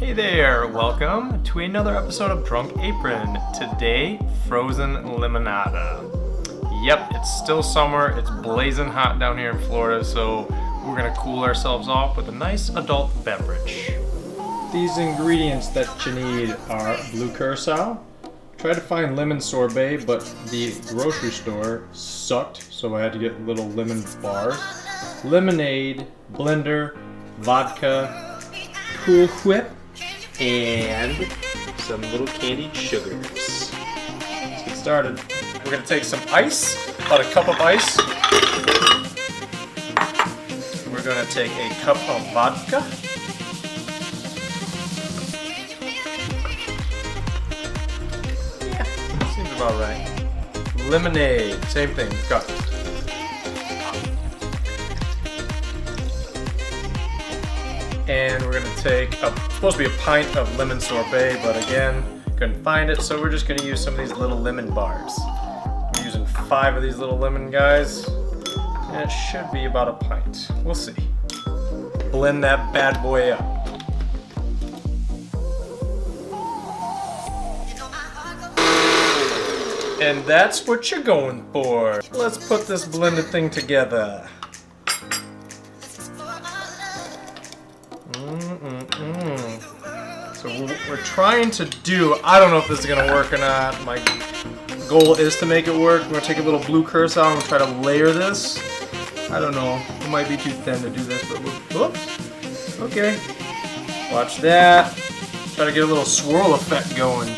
Hey there, welcome to another episode of Drunk Apron. Today, frozen limonada. Yep, it's still summer, it's blazing hot down here in Florida, so we're gonna cool ourselves off with a nice adult beverage. These ingredients that you need are blue Curacao. Tried to find lemon sorbet, but the grocery store sucked, so I had to get little lemon bars. Lemonade, blender, vodka, Cool Whip, and some little candied sugars. Let's get started. We're gonna take some ice, about a cup of ice. We're gonna take a cup of vodka. Yeah, seems about right. Lemonade, same thing, got it. And we're gonna take supposed to be a pint of lemon sorbet, but again, couldn't find it, so we're just gonna use some of these little lemon bars. I'm using 5 of these little lemon guys, and it should be about a pint. We'll see. Blend that bad boy up. And that's what you're going for. Let's put this blended thing together. So we're trying to do, I don't know if this is gonna work or not. My goal is to make it work. We're gonna take a little blue Curacao and try to layer this. I don't know, it might be too thin to do this, but whoops. Okay, watch that. Try to get a little swirl effect going.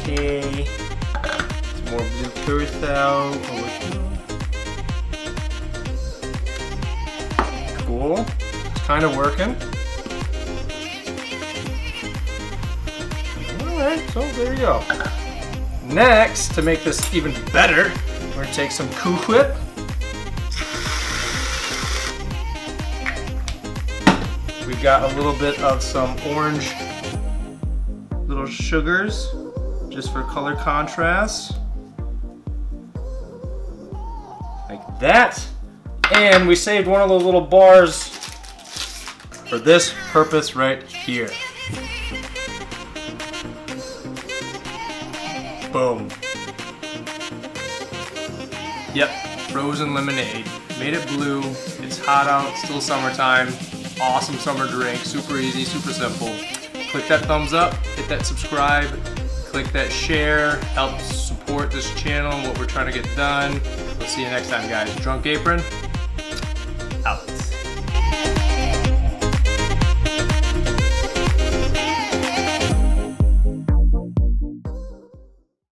Okay, some more blue Curacao over here. Cool. It's kind of working. Alright, so there you go. Next, to make this even better, we're going to take some Cool Whip. We've got a little bit of some orange little sugars, just for color contrast. Like that. And we saved one of those little bars for this purpose right here. Boom. Yep, frozen lemonade. Made it blue. It's hot out, still summertime. Awesome summer drink, super easy, super simple. Click that thumbs up, hit that subscribe, click that share, help support this channel and what we're trying to get done. We'll see you next time, guys. Drunk Apron.